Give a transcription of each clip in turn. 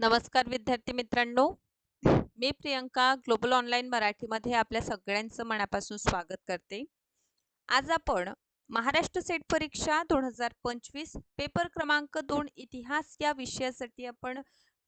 नमस्कार विद्यार्थी मित्रांनो, मी प्रियंका ग्लोबल ऑनलाईन मराठीमध्ये आपल्या सगळ्यांचं मनापासून स्वागत करते. आज आपण महाराष्ट्र सेट परीक्षा 2025 पेपर क्रमांक 2 इतिहास या विषयासाठी आपण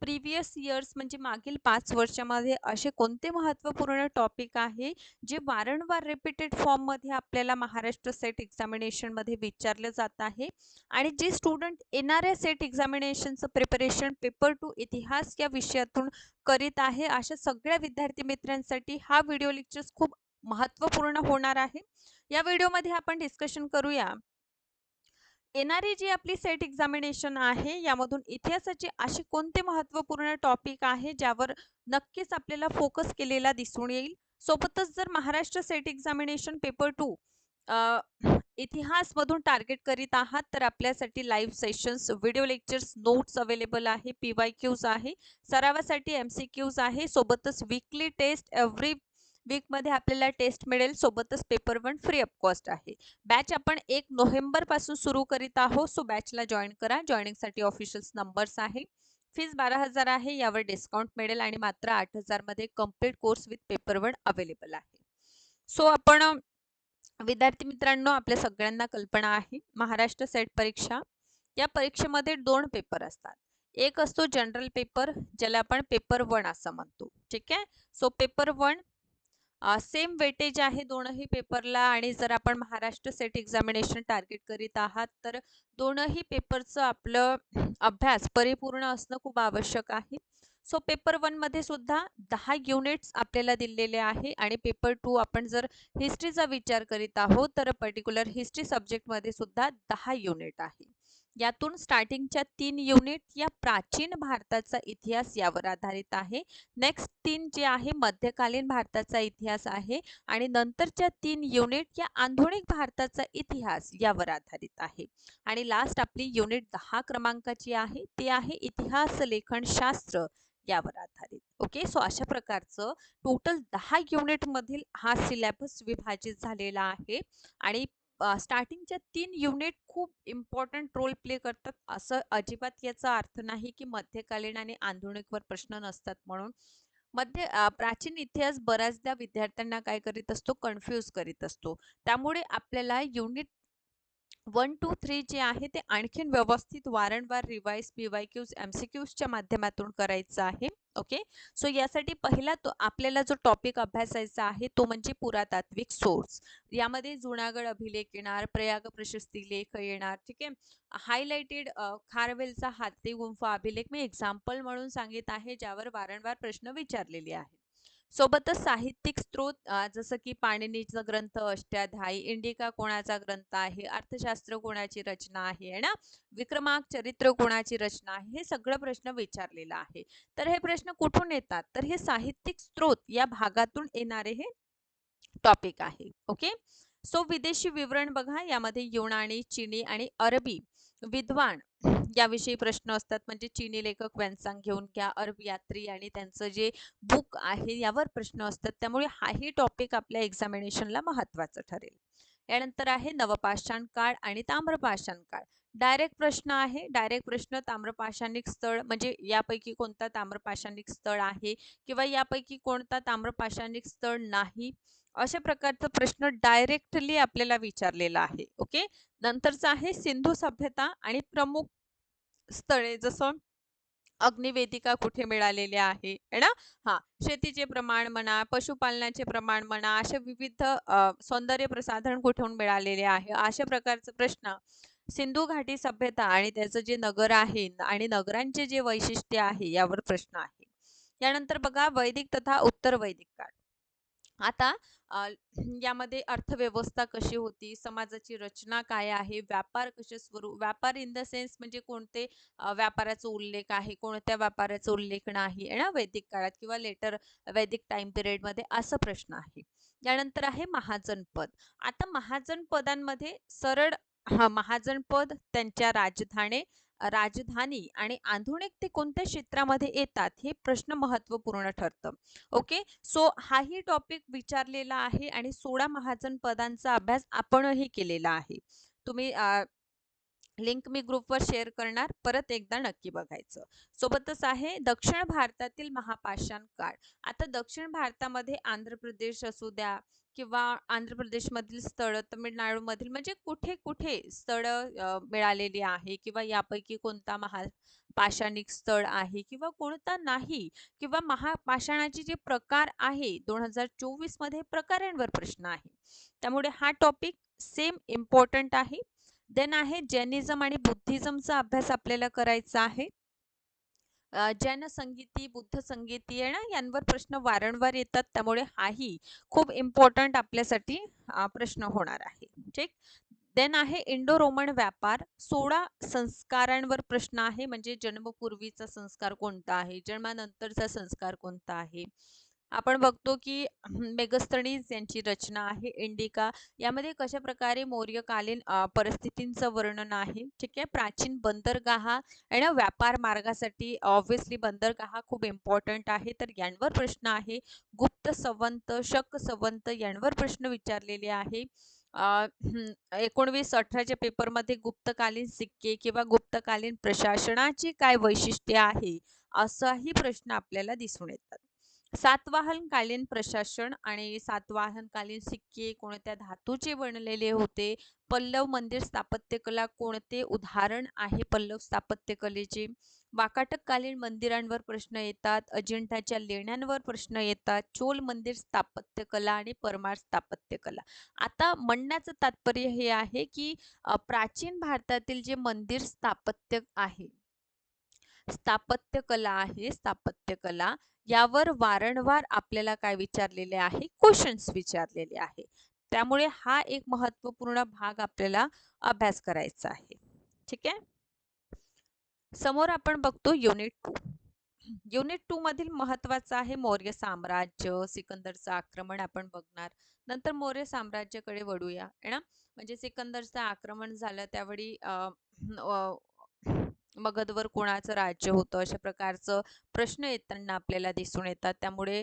प्रिव्हियस इयर्स म्हणजे मागील 5 वर्षामध्ये असे कोणते महत्त्वपूर्ण टॉपिक आहे जे वारंवार रिपीटेड फॉर्ममध्ये आपल्याला महाराष्ट्र सेट एक्झामिनेशनमध्ये विचारलं जात आहे आणि जे स्टुडंट येणाऱ्या सेट एक्झामिनेशनचं प्रिपरेशन पेपर 2 इतिहास या विषयातून करीत आहे अशा सगळ्या विद्यार्थी मित्रांसाठी हा व्हिडिओ लेक्चर्स खूप महत्त्वपूर्ण होणार आहे. या व्हिडिओमध्ये आपण डिस्कशन करूया येणारी जी आपली सेट एक्झामिनेशन आहे यामधून इतिहासाचे असे कोणते महत्त्वपूर्ण टॉपिक आहे ज्यावर नक्कीच आपल्याला फोकस केलेला दिसून येईल. सोबतच जर महाराष्ट्र सेट एक्झामिनेशन पेपर 2 इतिहास मधून टार्गेट करीत आहात तर आपल्यासाठी live sessions, video lectures, notes available आहे, PYQs आहे, सरावासाठी MCQs आहे, सोबतच वीकली टेस्ट एव्हरी वीक मध्ये आपल्याला टेस्ट मिळेल, सोबतच पेपर 1 फ्री ऑफ कॉस्ट आहे. बॅच आपण 1 नोव्हेंबर पासून सुरू करीत आहोत. सो बॅचला जॉईन करा. जॉईनिंगसाठी ऑफिशियल नंबर्स आहे. फीस 12,000 आहे. यावर डिस्काउंट मिळेल आणि मात्र 8,000 मध्ये complete course with paper 1 available आहे. सो आपण विद्यार्थी मित्रांनो आपल्या सगळ्यांना कल्पना आहे महाराष्ट्र सेट परीक्षा या परीक्षेमध्ये 2 पेपर असतात. एक असतो जनरल पेपर ज्याला आपण पेपर 1 असं म्हणतो. ठीक आहे. सो पेपर 1 सेम वेटेज आहे दोनही पेपरला आणि जर आपण महाराष्ट्र सेट एक्झामिनेशन टार्गेट करीत आहात तर दोनही पेपरचं आपलं अभ्यास परिपूर्ण असणं खूप आवश्यक आहे. सो पेपर 1 मध्ये सुद्धा 10 युनिट्स आपल्याला दिलेले आहे आणि पेपर 2 आपण जर हिस्ट्रीचा विचार करीत आहोत तर पर्टिक्युलर हिस्ट्री सब्जेक्टमध्ये सुद्धा 10 युनिट आहे. यातून स्टार्टिंगच्या 3 युनिट या प्राचीन भारताचा इतिहास यावर आधारित आहे. नेक्स्ट 3 जे आहे मध्यकालीन भारताचा इतिहास आहे आणि नंतरच्या 3 युनिट या आधुनिक भारताचा इतिहास यावर आधारित आहे. आणि लास्ट आपली युनिट 10 क्रमांकाची आहे ती आहे इतिहास लेखन शास्त्र यावर आधारित. ओके. सो अशा प्रकारचं टोटल 10 युनिट मधील हा सिलेबस विभाजित झालेला आहे आणि स्टार्टिंगच्या 3 युनिट खूप इम्पॉर्टंट रोल प्ले करतात. असं अजिबात याचा अर्थ नाही की मध्यकालीन आणि आधुनिकवर प्रश्न नसतात म्हणून. प्राचीन इतिहास बऱ्याचदा विद्यार्थ्यांना काय करीत असतो, कन्फ्यूज करीत असतो. त्यामुळे आपल्याला युनिट 1 2 3 जे आहे ते आणखीन व्यवस्थित वारंवार रिवाइज PYQs MCQsच्या माध्यमातून करायचं आहे. ओके. सो यासाठी पहिला तो आपल्याला जो टॉपिक अभ्यासायचा आहे तो म्हणजे पुरातात्विक सोर्स. यामध्ये जुनागड अभिलेख येणार, प्रयाग प्रशस्ती लेख येणार. ठीक आहे. हायलाइटेड खारवेलचा हाती गुंफा अभिलेख मी एक्झाम्पल म्हणून सांगित आहे ज्यावर वारंवार प्रश्न विचारलेले आहेत. सोबतच साहित्यिक स्रोत जसं की पाणिनीचा ग्रंथ अष्टाध्यायी, इंडिका कोणाचा ग्रंथ आहे, अर्थशास्त्र कोणाची रचना आहे ना, विक्रमार्क चरित्र कोणाची रचना आहे, हे सगळं प्रश्न विचारलेला आहे. तर हे प्रश्न कुठून येतात तर हे साहित्यिक स्रोत या भागातून येणारे हे टॉपिक आहे. ओके. सो विदेशी विवरण बघा यामध्ये युनानी, चीनी आणि अरबी विद्वान याविषयी प्रश्न असतात. म्हणजे चीनी लेखक वेन्सांग घेऊन घ्या, अरब यात्री आणि त्यांचं जे बुक आहे यावर प्रश्न असतात. त्यामुळे हाही टॉपिक आपल्या एक्झामिनेशनला महत्त्वाचं ठरेल. यानंतर आहे नवपाषाण काळ आणि ताम्रपाषाण काळ. डायरेक्ट प्रश्न आहे. डायरेक्ट प्रश्न ताम्रपाषाणिक स्थळ म्हणजे यापैकी कोणता ताम्रपाषाणिक स्थळ आहे किंवा यापैकी कोणता ताम्रपाषाणिक स्थळ नाही, अशा प्रकारचा प्रश्न डायरेक्टली आपल्याला विचारलेला आहे. ओके. नंतरचा आहे सिंधू सभ्यता आणि प्रमुख स्थळे जसं अग्निवेदिका कुठे मिळालेले आहे है ना. हा, शेतीचे प्रमाण म्हणा, पशुपालनाचे प्रमाण म्हणा, असे विविध सौंदर्य प्रसाधन कुठून मिळालेले आहे, अशा प्रकारचे प्रश्न सिंधू घाटी सभ्यता आणि त्याचं जे नगर आहे आणि नगरांचे जे वैशिष्ट्य आहे यावर प्रश्न आहे. यानंतर बघा वैदिक तथा उत्तर वैदिक काळ. आता यामध्ये अर्थव्यवस्था कशी होती, समाजाची रचना काय आहे, व्यापार कसे स्वरूप, व्यापार इन द सेन्स म्हणजे कोणते व्यापाराचा उल्लेख आहे, कोणत्या व्यापाराचा उल्लेख नाही आहे ना वैदिक काळात किंवा लेटर वैदिक टाइम पिरियड मध्ये, असा प्रश्न आहे. यानंतर आहे महाजनपद. आता महाजनपदांमध्ये सरळ महाजनपद, त्यांच्या राजधानी आणि आधुनिक ते कोणत्या क्षेत्रामध्ये येतात हे प्रश्न महत्त्वपूर्ण ठरतं. ओके. सो हाही टॉपिक विचारलेला आहे आणि 16 महाजन पदांचा अभ्यास आपणही केलेला आहे. तुम्ही लिंक मी ग्रुपवर शेअर करणार, परत एकदा नक्की बघायचं. सोबतच आहे दक्षिण भारतातील महापाषाण काळ. आता दक्षिण भारतामध्ये आंध्र प्रदेश असू द्या किंवा आंध्र प्रदेशमधील स्थळं, तमिळनाडूमधील म्हणजे कुठे कुठे स्थळं मिळालेली आहे किंवा यापैकी कोणता महापाषाणिक स्थळ आहे किंवा कोणता नाही, किंवा महापाषाणाचे जे प्रकार आहे 2024 मध्ये प्रकारांवर प्रश्न आहे. त्यामुळे हा टॉपिक सेम इम्पॉर्टंट आहे. देन आहे जैनिझम आणि बुद्धिझमचा अभ्यास आपल्याला करायचा आहे. जैन संगीती, बुद्ध संगीती आहे ना, यांवर प्रश्न वारंवार येतात, त्यामुळे हाही खूप इम्पॉर्टंट आपल्यासाठी प्रश्न होणार आहे. ठीक. देन आहे इंडो रोमन व्यापार. 16 संस्कारांवर प्रश्न आहे, म्हणजे जन्मपूर्वीचा संस्कार कोणता आहे, जन्मानंतरचा संस्कार कोणता आहे. आपण बघतो की मेगस्थनीज यांची रचना आहे इंडिका. यामध्ये कशा प्रकारे मौर्यकालीन परिस्थितींचं वर्णन आहे. ठीक आहे. प्राचीन बंदरगाह आणि व्यापार मार्गासाठी ऑब्व्हियसली बंदरगाह खूप इम्पॉर्टंट आहे, तर यांवर प्रश्न आहे. गुप्त संवंत, शक संवंत यांवर प्रश्न विचारलेले आहे. 19-18च्या पेपरमध्ये गुप्तकालीन सिक्के किंवा गुप्तकालीन प्रशासनाची काय वैशिष्ट्ये आहे, असाही प्रश्न आपल्याला दिसून येतात. सातवाहनकालीन प्रशासन आणि सातवाहनकालीन सिक्के कोणत्या धातूचे बनलेले होते. पल्लव मंदिर स्थापत्यकला कोणते उदाहरण आहे पल्लव स्थापत्यकलेचे. वाकाटककालीन मंदिरांवर प्रश्न येतात. अजिंठाच्या लेण्यांवर प्रश्न येतात. चोल मंदिर स्थापत्यकला आणि परमार स्थापत्यकला. आता म्हणण्याचं तात्पर्य हे आहे की प्राचीन भारतातील जे मंदिर स्थापत्य आहे, स्थापत्यकला आहे, स्थापत्यकला यावर वारंवार आपल्याला काय विचारलेले आहे, क्वेश्चन्स विचारलेले आहे. त्यामुळे हा एक महत्वपूर्ण भाग आपल्याला अभ्यास करायचा आहे. ठीक आहे. समोर आपण बघतो युनिट 2. युनिट 2 मधील महत्वाचं आहे मौर्य साम्राज्य, सिकंदरचं आक्रमण आपण बघणार. नंतर मौर्य साम्राज्याकडे वळूया है ना. म्हणजे सिकंदरचं आक्रमण झालं त्यावेळी मगधवर कोणाचं राज्य होतं, अशा प्रकारचं प्रश्न येताना आपल्याला दिसून येतात. त्यामुळे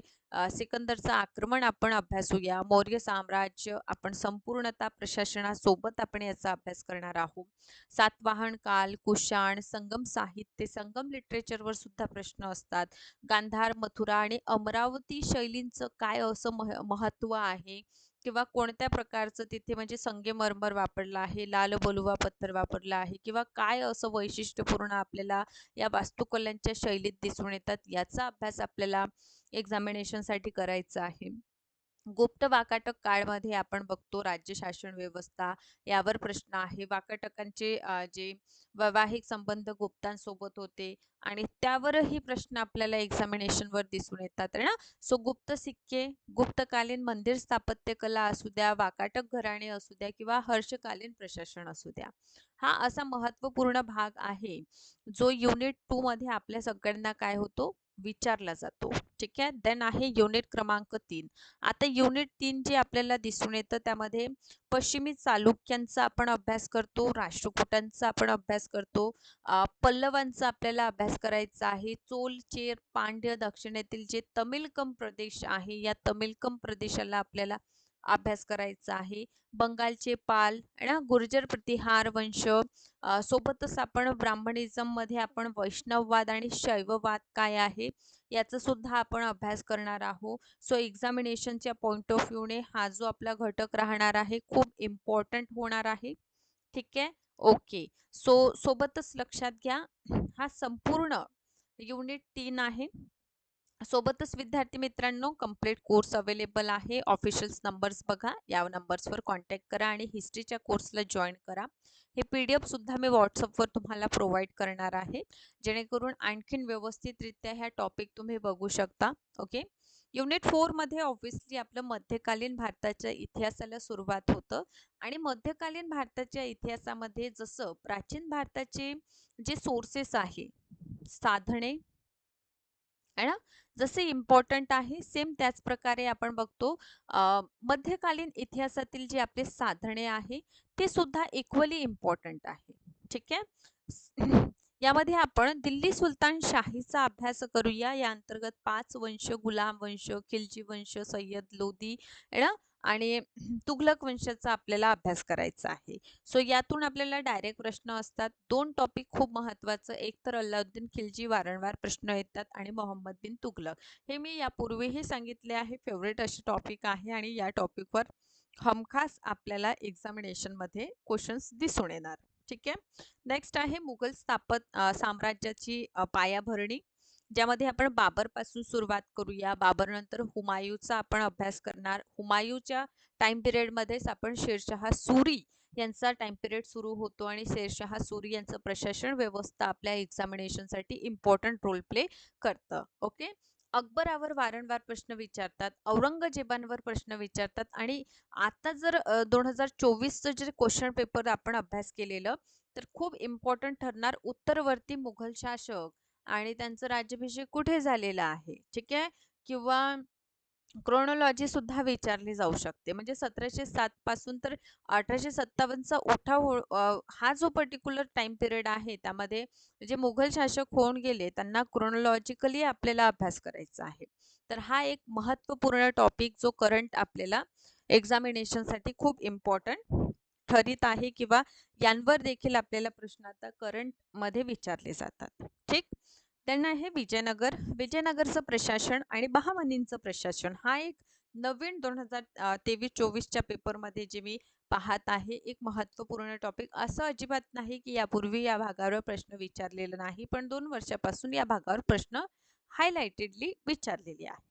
सिकंदरचं आक्रमण आपण अभ्यासूया. मौर्य साम्राज्य आपण संपूर्णतः प्रशासनासोबत आपण याचा अभ्यास करणार आहोत. सातवाहन काल, कुशाण, संगम साहित्य, संगम लिटरेचरवर सुद्धा प्रश्न असतात. गांधार, मथुरा आणि अमरावती शैलींचं काय असं महत्व आहे किंवा कोणत्या प्रकारचं तिथे म्हणजे संगमरमर वापरला आहे, लाल बलुवा पत्थर वापरला आहे किंवा काय असं वैशिष्ट्यपूर्ण आपल्याला या वास्तुकलांच्या शैलीत दिसून येतात, याचा अभ्यास आपल्याला एक्झामिनेशनसाठी करायचा आहे. गुप्त वाकाटक काळमध्ये आपण बघतो राज्यशासन व्यवस्था यावर प्रश्न आहे. वाकाटकांचे जे वैवाहिक संबंध गुप्तांसोबत होते आणि त्यावरही प्रश्न आपल्याला एक्झामिनेशनवर दिसून येतात ना. सो गुप्त सिक्के, गुप्तकालीन मंदिर स्थापत्य कला असू द्या, वाकाटक घराणे असू द्या किंवा हर्षकालीन प्रशासन असू द्या, हा असा महत्वपूर्ण भाग आहे जो युनिट 2 मध्ये आपल्या सगळ्यांना काय होतो, विचारला जातो. ठीक आहे. देन आहे युनिट क्रमांक 3. आता युनिट 3 जे आपल्याला दिसून येतं त्यामध्ये पश्चिमी चालुक्यांचा आपण अभ्यास करतो, राष्ट्रकूटांचा आपण अभ्यास करतो, पल्लवांचा आपल्याला अभ्यास करायचा आहे. चोल, चेर, पांड्य, दक्षिणेतील जे तमिलकम प्रदेश आहे, या तमिलकम प्रदेशाला आपल्याला अभ्यास करायचा आहे. बंगालचे पाल ना, गुर्जर प्रतिहार वंश, सोबतच आपण ब्राह्मणिझम मध्ये आपण वैष्णववाद आणि शैववाद काय आहे याचा सुद्धा आपण अभ्यास करणार आहोत. सो एक्झामिनेशनच्या पॉइंट ऑफ व्ह्यूने हा जो आपला घटक राहणार आहे खूप इम्पॉर्टंट होणार आहे. ठीक आहे. ओके. सो सोबतच लक्षात घ्या हा संपूर्ण युनिट 3 आहे. सोबतच विद्यार्थी मित्रांनो कंप्लीट कोर्स अवेलेबल आहे. ऑफिशियल नंबर्स बघा, या नंबर्सवर कॉन्टॅक्ट करा आणि हिस्ट्रीच्या कोर्सला जॉईन करा. हे PDF सुद्धा मी व्हॉट्सअपवर तुम्हाला प्रोव्हाइड करणार आहे, जेणेकरून आणखीन व्यवस्थितरित्या ह्या टॉपिक तुम्ही बघू शकता. ओके. युनिट 4 मध्ये ऑब्व्हियसली आपलं मध्यकालीन भारताच्या इतिहासाला सुरुवात होतं आणि मध्यकालीन भारताच्या इतिहासामध्ये जसं प्राचीन भारताचे जे सोर्सेस आहे, साधने आहे ना, जसे इम्पॉर्टंट आहे सेम त्याच प्रकारे आपण बघतो मध्यकालीन इतिहासातील जे आपले साधने आहे ते सुद्धा इक्वली इम्पॉर्टंट आहे. ठीक आहे. यामध्ये आपण दिल्ली सुलतान शाहीचा अभ्यास करूया. या अंतर्गत 5 वंश, गुलाम वंश, खिलजी वंश, सय्यद लोदी आहे ना, आणि तुघलक वंशाचा आपल्याला अभ्यास करायचा आहे. सो यातून आपल्याला डायरेक्ट प्रश्न असतात. 2 टॉपिक खूप महत्त्वाचं, एक तर अल्लाउद्दीन खिलजी वारंवार प्रश्न येतात आणि मोहम्मद बिन तुघलक. हे मी यापूर्वीही सांगितले आहे, फेवरेट असे टॉपिक आहे आणि या टॉपिकवर हमखास आपल्याला एक्झामिनेशनमध्ये क्वेश्चन्स दिसून येणार. ठीक आहे. नेक्स्ट आहे मुघल साम्राज्याची पायाभरणी, ज्यामध्ये आपण बाबरपासून सुरुवात करूया. बाबरनंतर हुमायूचा आपण अभ्यास करणार. हुमायूच्या टाइम पिरियडमध्येच आपण शेरशहा सुरी यांचा टाइम पिरियड सुरू होतो आणि शेरशहा सुरी यांचं प्रशासन व्यवस्था आपल्या एक्झामिनेशनसाठी इम्पॉर्टंट रोल प्ले करतं. ओके. अकबरावर वारंवार प्रश्न विचारतात, औरंगजेबांवर प्रश्न विचारतात आणि आता जर 2024चं जे क्वेश्चन पेपर आपण अभ्यास केलेलं, तर खूप इम्पॉर्टंट ठरणार उत्तरवर्ती मुघल शासक आणि त्यांचं राज्याभिषेक कुठे झालेला आहे. ठीक आहे. किंवा क्रोनॉलॉजी सुद्धा विचारली जाऊ शकते. म्हणजे 1707 पासून तर 1857चा हा जो पर्टिक्युलर टाइम पिरियड आहे, त्यामध्ये जे मुघल शासक होऊन गेले त्यांना क्रोनॉलॉजिकली आपल्याला अभ्यास करायचा आहे. तर हा एक महत्त्वपूर्ण टॉपिक जो करंट आपल्याला एक्झामिनेशनसाठी खूप इम्पॉर्टंट ठरित आहे किंवा यांवर देखील आपल्याला प्रश्न आता करंट मध्ये विचारले जातात. ठीक. त्यांना आहे विजयनगर. विजयनगरचं प्रशासन आणि बहामनींचं प्रशासन हा एक नवीन 2023-24च्या पेपरमध्ये जे मी पाहत आहे, एक महत्त्वपूर्ण टॉपिक. असं अजिबात नाही की यापूर्वी या भागावर प्रश्न विचारलेला नाही, पण 2 वर्षापासून या भागावर प्रश्न हायलाइटेडली विचारलेले आहे.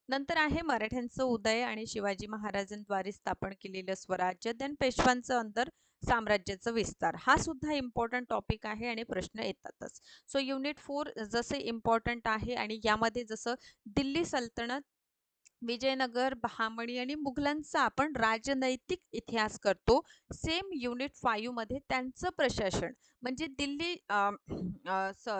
नंतर आहे मराठ्यांचं उदय आणि शिवाजी महाराजांद्वारे स्थापन केलेलं स्वराज्य, देन पेशवांचं अंतर साम्राज्याचा विस्तार. हा सुद्धा इम्पॉर्टंट टॉपिक आहे आणि प्रश्न येतातच. सो युनिट 4 जसे इम्पॉर्टंट आहे आणि यामध्ये जसं दिल्ली सल्तनत, विजयनगर, बहामणी आणि मुघलांचा आपण राजनैतिक इतिहास करतो, सेम युनिट 5 मध्ये त्यांचं प्रशासन म्हणजे दिल्ली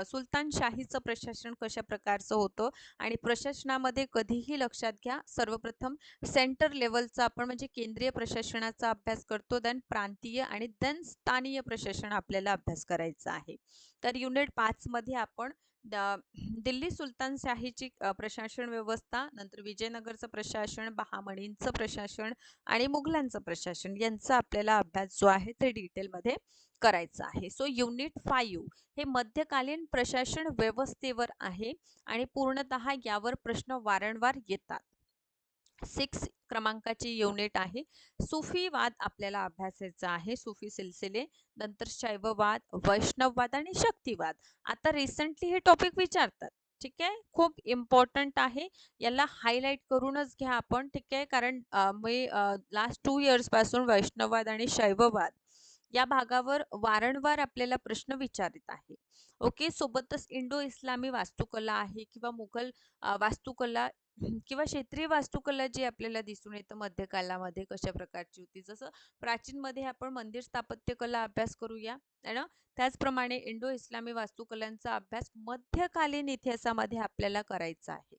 सुलतानशाहीचं प्रशासन कशा प्रकारचं होतं आणि प्रशासनामध्ये कधीही लक्षात घ्या, सर्वप्रथम सेंटर लेवलचा आपण म्हणजे केंद्रीय प्रशासनाचा अभ्यास करतो, देन प्रांतीय आणि देन स्थानीय प्रशासन आपल्याला अभ्यास करायचा आहे. तर युनिट 5 मध्ये आपण दिल्ली सुलतानशाहीची प्रशासन व्यवस्था, नंतर विजयनगरचं प्रशासन, बहामणींचं प्रशासन आणि मुघलांचं प्रशासन यांचा आपल्याला अभ्यास जो आहे ते डिटेलमध्ये करायचा आहे. सो युनिट 5 हे मध्यकालीन प्रशासन व्यवस्थेवर आहे आणि पूर्णतः यावर प्रश्न वारंवार येतात. 6 क्रमांकाची युनिट आहे सुफीवाद आपल्याला अभ्यासायचा आहे. सुफी सिलसिले, नंतर शैववाद, वैष्णववाद आणि शक्तिवाद. आता रिसेंटली हे टॉपिक विचारतात. ठीक आहे. खूप इम्पॉर्टंट आहे, याला हायलाइट करूनच घ्या आपण. ठीक आहे. कारण मी लास्ट 2 इयर्स पासून वैष्णववाद आणि शैववाद या भागावर वारंवार आपल्याला प्रश्न विचारित आहे. ओके. सोबतच इंडो इस्लामी वास्तुकला आहे किंवा मुघल वास्तुकला किंवा क्षेत्रीय वास्तुकला जी आपल्याला दिसून येतं मध्यकालामध्ये कशा प्रकारची होती. जसं प्राचीनमध्ये आपण मंदिर स्थापत्य कला अभ्यास करूया है ना, त्याचप्रमाणे इंडो इस्लामी वास्तुकलांचा अभ्यास मध्यकालीन इतिहासामध्ये आपल्याला करायचा आहे.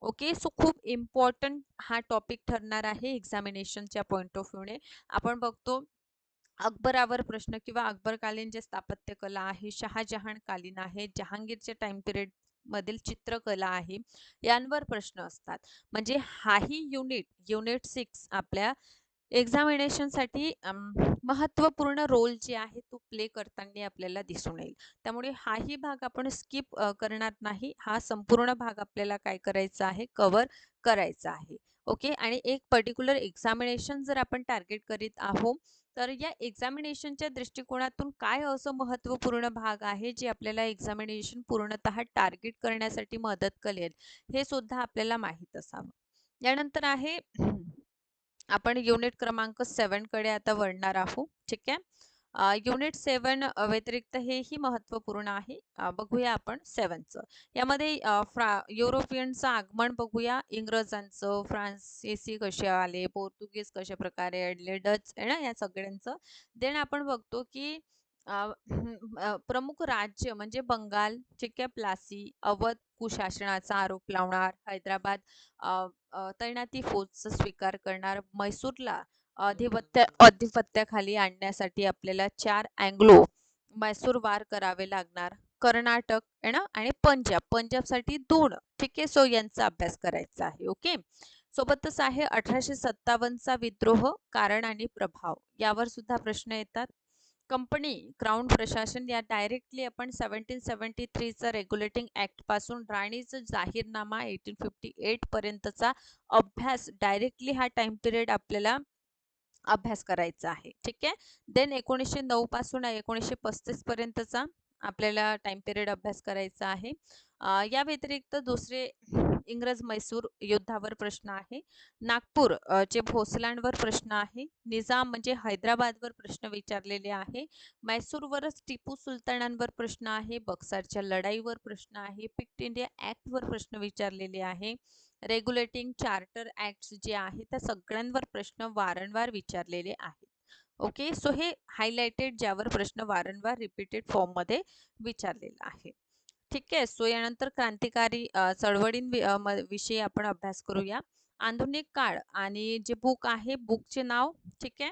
ओके. सो खूप इम्पॉर्टंट हा टॉपिक ठरणार आहे एक्झामिनेशनच्या पॉइंट ऑफ व्ह्यूने. आपण बघतो अकबरावर प्रश्न किंवा अकबरकालीन जे स्थापत्य कला आहे, शहाजहानकालीन आहे, जहांगीरच्या टाइम पिरियड मधील चित्रकला आहे, यांवर प्रश्न असतात. म्हणजे हाही युनिट 6 आपल्या एक्झामिनेशनसाठी महत्त्वपूर्ण रोल जे आहे तो प्ले करताना आपल्याला दिसून येईल. त्यामुळे हाही भाग आपण स्किप करणार नाही. हा संपूर्ण भाग आपल्याला काय करायचा आहे, कव्हर करायचा आहे. ओके. आणि एक पर्टिक्युलर एक्झामिनेशन जर आपण टार्गेट करीत आहोत, तर या एक्झामिनेशनच्या दृष्टिकोनातून काय असं महत्त्वपूर्ण भाग आहे जे आपल्याला एक्झामिनेशन पूर्णतः टार्गेट करण्यासाठी मदत करेल, हे सुद्धा आपल्याला माहीत असावं. यानंतर आहे आपण युनिट क्रमांक 7 कडे आता वळणार आहोत. ठीक आहे. युनिट 7 व्यतिरिक्त हेही महत्त्वपूर्ण आहे. बघूया आपण 7चं. यामध्ये युरोपियनचं आगमन बघूया, इंग्रजांचं, फ्रान्सिसी कसे आले, पोर्तुगीज कशा प्रकारे अडले, डच आहे ना, या सगळ्यांचं. देन आपण बघतो की प्रमुख राज्य म्हणजे बंगाल, ठीक आहे, प्लासी, अवध कुशासनाचा आरोप लावणार, हैदराबाद तैनाती फौजचा स्वीकार करणार, मैसूरला अधिपत्याखाली आणण्यासाठी आपल्याला 4 अँग्लो मैसूर वार करावे लागणार, कर्नाटक आहे ना आणि पंजाबसाठी 2. ठीक आहे. सो यांचा अभ्यास करायचा आहे. ओके. सोबतच आहे 1857चा विद्रोह, कारण आणि प्रभाव यावर सुद्धा प्रश्न येतात. कंपनी क्राउन प्रशासन या डायरेक्टली आपण 1773चा रेग्युलेटिंग ऍक्ट पासून राणीचा जाहीरनामा 1858 पर्यंतचा अभ्यास, डायरेक्टली हा टाइम पिरियड आपल्याला अभ्यास करायचा आहे. ठीक आहे. देन 1909 पासून 1935 पर्यंतचा आपल्याला टाइम पिरियड अभ्यास करायचा आहे. या व्यतिरिक्त दुसरे इंग्रज मैसूर युद्धावर प्रश्न आहे. नागपूर चे भोसलांवर प्रश्न आहे. निजाम म्हणजे हैदराबादवर प्रश्न विचारलेले आहे. मैसूरवरच टिपू सुलतानांवर प्रश्न आहे. बक्सरच्या लढाईवर प्रश्न आहे. पिक्ट इंडिया ऍक्टवर प्रश्न विचारलेले आहे. रेग्युलेटिंग चार्टर ऍक्ट जे आहे त्या सगळ्यांवर प्रश्न वारंवार विचारलेले आहेत. ओके, सो हे हायलाइटेड ज्यावर प्रश्न वारंवार रिपीटेड फॉर्म मध्ये विचारलेला आहे. ठीक आहे. सो यानंतर क्रांतिकारी विषयी आपण अभ्यास करूया. आधुनिक काळ आणि जे बुक आहे, बुकचे नाव, ठीक आहे,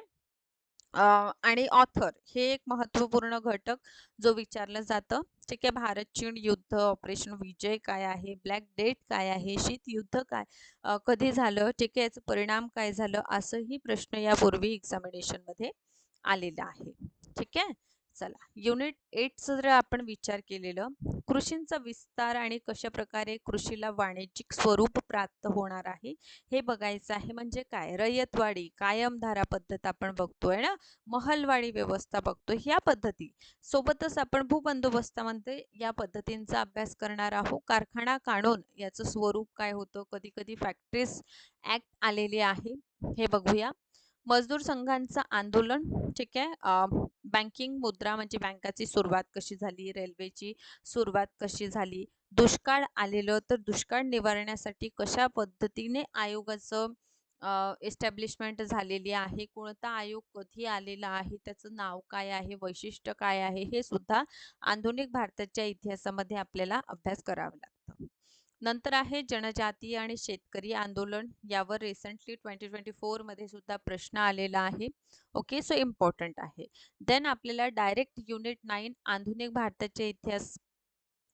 आणि ऑथर हे एक महत्त्वपूर्ण घटक जो विचारलं जातं. ठीक आहे. भारत चीन युद्ध, ऑपरेशन विजय काय आहे, ब्लॅक डेट काय आहे, शीत युद्ध काय कधी झालं, ठीक आहे, याचा परिणाम काय झालं, असंही प्रश्न यापूर्वी एक्झामिनेशन मध्ये आलेला आहे. ठीक आहे. चला, युनिट 8चा जर आपण विचार केलेलं, कृषींचा विस्तार आणि कशा प्रकारे कृषीला वाणिज्यिक स्वरूप प्राप्त होणार आहे हे बघायचं आहे. म्हणजे काय, रयतवाडी, कायमधारा पद्धत आपण बघतोय ना, महलवाडी व्यवस्था बघतोय, ह्या पद्धती सोबतच आपण भूबंदोबस्तामध्ये या पद्धतींचा अभ्यास करणार आहोत. कारखाना कानून याचं स्वरूप काय होतं, कधी कधी फॅक्टरीज ऍक्ट आलेले आहे, हे बघूया. मजदूर संघांचं आंदोलन, ठीक आहे. बँकिंग मुद्रा म्हणजे बँकाची सुरुवात कशी झाली, रेल्वेची सुरुवात कशी झाली, दुष्काळ आलेलं तर दुष्काळ निवारण्यासाठी कशा पद्धतीने आयोगाचं एस्टॅब्लिशमेंट झालेली आहे, कोणता आयोग कधी आलेला आहे, त्याचं नाव काय आहे, वैशिष्ट्य काय आहे, हे सुद्धा आधुनिक भारताच्या इतिहासामध्ये आपल्याला अभ्यास करावा लागतं. नंतर आहे जनजातीय आणि शेतकरी आंदोलन, यावर रिसेंटली 2024 मध्ये सुद्धा प्रश्न आलेला आहे. ओके, सो इम्पॉर्टंट आहे. देन आपल्याला डायरेक्ट युनिट 9 आधुनिक भारताचे इतिहास,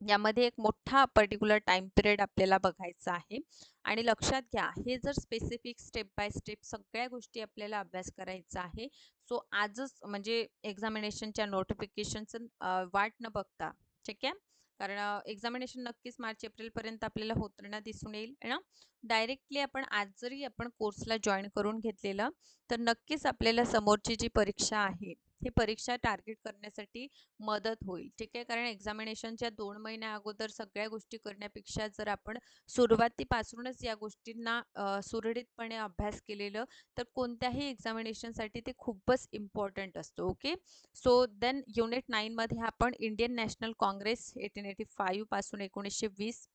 यामध्ये एक मोठा पर्टिक्युलर टाइम पिरियड आपल्याला बघायचा आहे. आणि लक्षात घ्या, हे जर स्पेसिफिक स्टेप बाय स्टेप सगळ्या गोष्टी आपल्याला अभ्यास करायचा आहे. सो आजच म्हणजे एक्झामिनेशनच्या नोटिफिकेशनचं वाट न बघता, ठीक आहे, कारण एक्झामिनेशन नक्कीच मार्च एप्रिल पर्यंत आपल्याला होताना दिसून येईल ना. डायरेक्टली आपण आज जरी आपण कोर्सला जॉईन करून घेतलेलं तर नक्कीच आपल्याला समोरची जी परीक्षा आहे ही परीक्षा टार्गेट करण्यासाठी मदत होईल. ठीक आहे, कारण एक्झामिनेशनच्या 2 महिन्या अगोदर सगळ्या गोष्टी करण्यापेक्षा जर आपण सुरुवातीपासूनच या गोष्टींना सुरळीतपणे अभ्यास केलेलं तर कोणत्याही एक्झामिनेशनसाठी ते खूपच इम्पॉर्टंट असतं. ओके, सो देन युनिट 9 मध्ये आपण इंडियन नॅशनल काँग्रेस 1885 पासून 1920,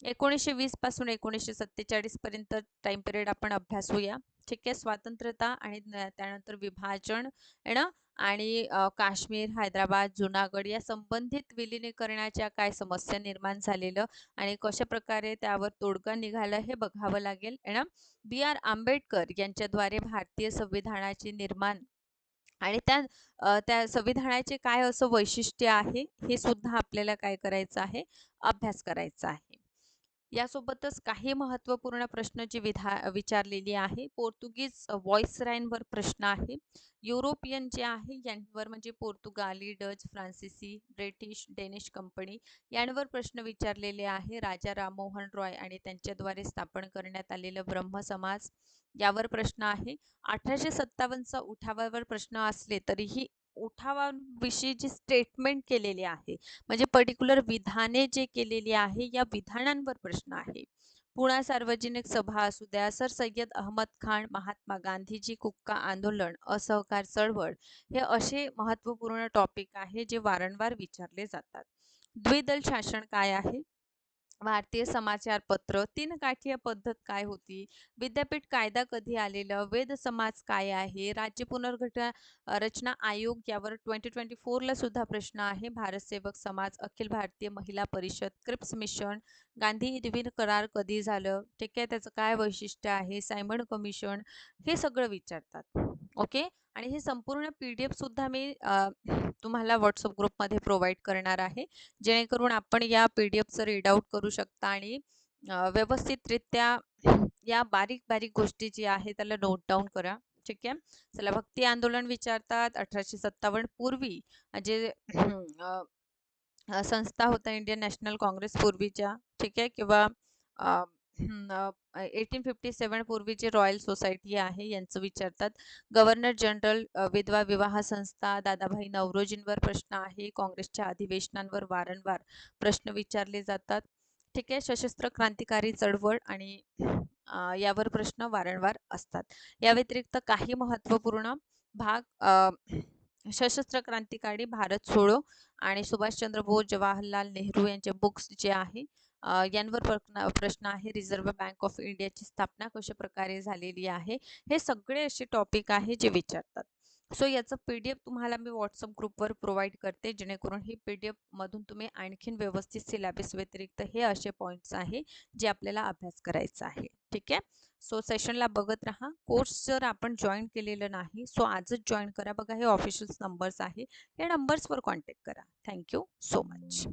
1920 पासून 1947 पर्यंत टाइम पिरियड आपण अभ्यासूया. ठीक आहे. स्वातंत्र्यता आणि त्यानंतर विभाजन आहे ना, आणि काश्मीर, हैदराबाद, जुनागड या संबंधित विलिनीकरणाच्या काय समस्या निर्माण झालेलं आणि कशा प्रकारे त्यावर तोडगा निघाला हे बघावं लागेल आहे ना. B.R. आंबेडकर यांच्याद्वारे भारतीय संविधानाचे निर्माण आणि त्या संविधानाचे काय असं वैशिष्ट्य आहे हे सुद्धा आपल्याला काय करायचं आहे, अभ्यास करायचा आहे. यासोबतच काही महत्त्वपूर्ण प्रश्न जी विचारलेली आहे. पोर्तुगीज व्हॉइसरायनवर प्रश्न आहे. युरोपियन जे आहे यांवर म्हणजे पोर्तुगाली, डच, फ्रान्सिसी, ब्रिटिश, डेनिश कंपनी यांवर प्रश्न विचारलेले आहे. राजा राममोहन रॉय आणि त्यांच्याद्वारे स्थापन करण्यात आलेलं ब्रह्म समाज यावर प्रश्न आहे. 1857चा उठावावर प्रश्न असले तरीही उठावाविषयी जी स्टेटमेंट केलेली आहे म्हणजे पर्टिक्युलर विधाने जे केलेली आहे या विधानांवर प्रश्न आहे. पुणा सार्वजनिक सभा असू द्या, सर सय्यद अहमद खान, महात्मा गांधीजी कुक्का आंदोलन, असहकार चळवळ, हे असे महत्त्वपूर्ण टॉपिक आहे जे वारंवार विचारले जातात. द्विदल शासन काय आहे, भारतीय समाचार पत्र, तीन काठीय पद्धत काय होती, विद्यापीठ कायदा कधी आलेलं, वेद समाज काय आहे, राज्य पुनर्गठन रचना आयोग यावर 2024 ला सुद्धा प्रश्न आहे. भारत सेवक समाज, अखिल भारतीय महिला परिषद, क्रिप्स मिशन, गांधी इरविन करार कधी झालं, ठीक आहे, त्याचं काय वैशिष्ट्य आहे, सायमन कमिशन, हे सगळं विचारतात. ओके, आणि हे संपूर्ण PDF सुद्धा मी तुम्हाला व्हॉट्सअप ग्रुपमध्ये प्रोव्हाइड करणार आहे, जेणेकरून आपण या PDFचं रीड आउट करू शकता आणि व्यवस्थितरित्या या बारीक बारीक गोष्टी जी आहे त्याला नोट डाऊन करा. ठीक आहे. चला, भक्ती आंदोलन विचारतात 1857 पूर्वी जे संस्था होत्या इंडियन नॅशनल काँग्रेस पूर्वीच्या. ठीक आहे. किंवा 1857 पूर्वीची रॉयल सोसायटी आहे यांचं विचारतात. गव्हर्नर जनरल, विधवा विवाह संस्था, दादाभाई नौरोजींवर प्रश्न आहे. काँग्रेसच्या अधिवेशनांवर वारंवार प्रश्न विचारले जातात. ठीक आहे. सशस्त्र क्रांतिकारी चळवळ आणि यावर प्रश्न वारंवार असतात. या व्यतिरिक्त काही महत्त्वपूर्ण भाग, सशस्त्र क्रांतिकारी, भारत छोडो आणि सुभाषचंद्र बोस, जवाहरलाल नेहरू यांचे बुक्स जे आहे यांवर प्रश्न आहे. रिझर्व्ह बँक ऑफ इंडियाची स्थापना कशा प्रकारे झालेली आहे. हे सगळे असे टॉपिक आहे जे विचारतात. सो याचं PDF तुम्हाला मी व्हॉट्सअप ग्रुपवर प्रोव्हाइड करते, जेणेकरून ही PDF मधून तुम्ही आणखीन व्यवस्थित सिलेबस व्यतिरिक्त हे असे पॉईंट्स आहे जे आपल्याला अभ्यास करायचा आहे. ठीक आहे. सो सेशनला बघत राहा. कोर्स जर आपण जॉईन केलेलं नाही, सो आजच जॉईन करा. बघा, हे ऑफिशियल नंबर्स आहे. या नंबर्सवर कॉन्टॅक्ट करा. Thank you so much.